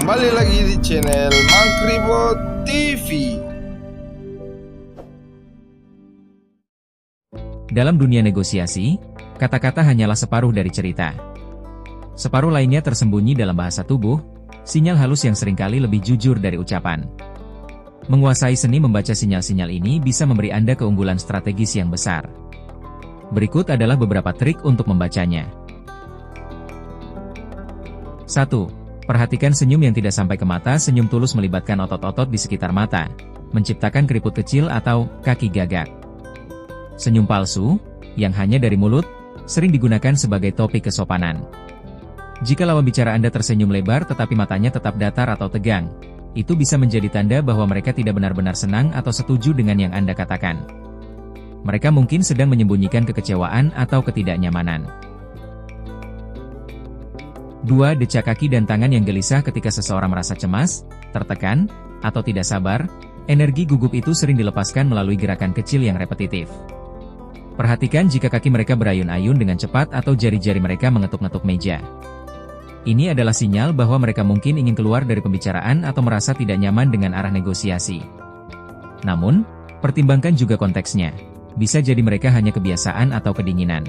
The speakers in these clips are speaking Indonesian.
Kembali lagi di channel Mangkribo TV. Dalam dunia negosiasi, kata-kata hanyalah separuh dari cerita. Separuh lainnya tersembunyi dalam bahasa tubuh, sinyal halus yang seringkali lebih jujur dari ucapan. Menguasai seni membaca sinyal-sinyal ini bisa memberi Anda keunggulan strategis yang besar. Berikut adalah beberapa trik untuk membacanya. 1. Perhatikan senyum yang tidak sampai ke mata. Senyum tulus melibatkan otot-otot di sekitar mata, menciptakan keriput kecil atau kaki gagak. Senyum palsu, yang hanya dari mulut, sering digunakan sebagai topi kesopanan. Jika lawan bicara Anda tersenyum lebar tetapi matanya tetap datar atau tegang, itu bisa menjadi tanda bahwa mereka tidak benar-benar senang atau setuju dengan yang Anda katakan. Mereka mungkin sedang menyembunyikan kekecewaan atau ketidaknyamanan. 2. Decak kaki dan tangan yang gelisah. Ketika seseorang merasa cemas, tertekan, atau tidak sabar, energi gugup itu sering dilepaskan melalui gerakan kecil yang repetitif. Perhatikan jika kaki mereka berayun-ayun dengan cepat atau jari-jari mereka mengetuk-ngetuk meja. Ini adalah sinyal bahwa mereka mungkin ingin keluar dari pembicaraan atau merasa tidak nyaman dengan arah negosiasi. Namun, pertimbangkan juga konteksnya. Bisa jadi mereka hanya kebiasaan atau kedinginan.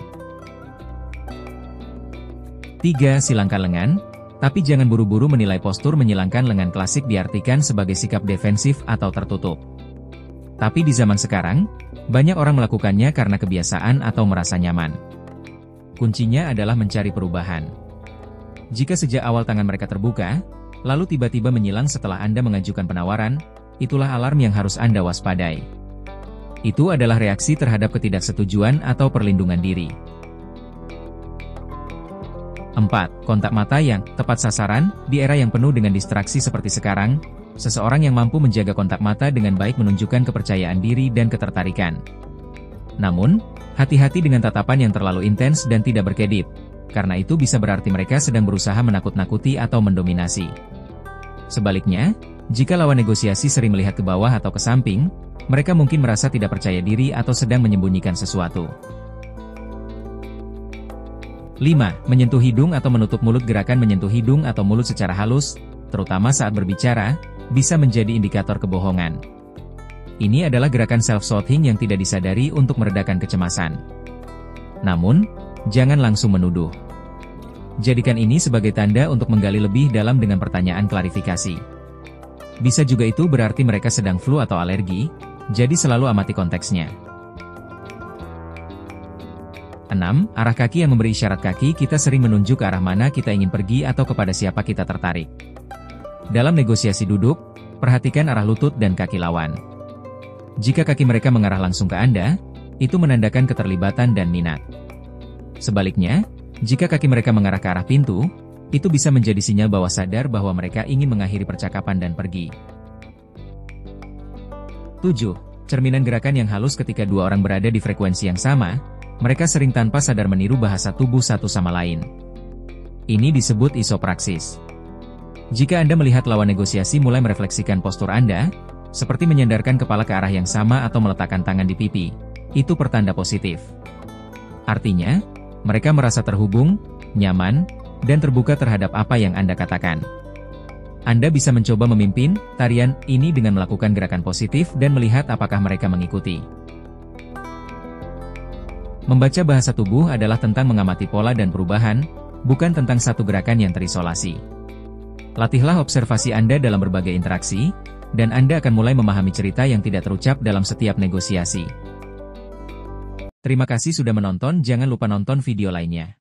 3. Silangkan lengan, tapi jangan buru-buru menilai postur. Menyilangkan lengan klasik diartikan sebagai sikap defensif atau tertutup. Tapi di zaman sekarang, banyak orang melakukannya karena kebiasaan atau merasa nyaman. Kuncinya adalah mencari perubahan. Jika sejak awal tangan mereka terbuka, lalu tiba-tiba menyilang setelah Anda mengajukan penawaran, itulah alarm yang harus Anda waspadai. Itu adalah reaksi terhadap ketidaksetujuan atau perlindungan diri. 4. Kontak mata yang tepat sasaran. Di era yang penuh dengan distraksi seperti sekarang, seseorang yang mampu menjaga kontak mata dengan baik menunjukkan kepercayaan diri dan ketertarikan. Namun, hati-hati dengan tatapan yang terlalu intens dan tidak berkedip, karena itu bisa berarti mereka sedang berusaha menakut-nakuti atau mendominasi. Sebaliknya, jika lawan negosiasi sering melihat ke bawah atau ke samping, mereka mungkin merasa tidak percaya diri atau sedang menyembunyikan sesuatu. 5. Menyentuh hidung atau menutup mulut. Gerakan menyentuh hidung atau mulut secara halus, terutama saat berbicara, bisa menjadi indikator kebohongan. Ini adalah gerakan self-soothing yang tidak disadari untuk meredakan kecemasan. Namun, jangan langsung menuduh. Jadikan ini sebagai tanda untuk menggali lebih dalam dengan pertanyaan klarifikasi. Bisa juga itu berarti mereka sedang flu atau alergi, jadi selalu amati konteksnya. 6. Arah kaki yang memberi isyarat kaki. Kita sering menunjuk ke arah mana kita ingin pergi atau kepada siapa kita tertarik. Dalam negosiasi duduk, perhatikan arah lutut dan kaki lawan. Jika kaki mereka mengarah langsung ke Anda, itu menandakan keterlibatan dan minat. Sebaliknya, jika kaki mereka mengarah ke arah pintu, itu bisa menjadi sinyal bawah sadar bahwa mereka ingin mengakhiri percakapan dan pergi. 7. Cerminan gerakan yang halus. Ketika dua orang berada di frekuensi yang sama, mereka sering tanpa sadar meniru bahasa tubuh satu sama lain. Ini disebut isopraksis. Jika Anda melihat lawan negosiasi mulai merefleksikan postur Anda, seperti menyandarkan kepala ke arah yang sama atau meletakkan tangan di pipi, itu pertanda positif. Artinya, mereka merasa terhubung, nyaman, dan terbuka terhadap apa yang Anda katakan. Anda bisa mencoba memimpin tarian ini dengan melakukan gerakan positif dan melihat apakah mereka mengikuti. Membaca bahasa tubuh adalah tentang mengamati pola dan perubahan, bukan tentang satu gerakan yang terisolasi. Latihlah observasi Anda dalam berbagai interaksi, dan Anda akan mulai memahami cerita yang tidak terucap dalam setiap negosiasi. Terima kasih sudah menonton. Jangan lupa nonton video lainnya.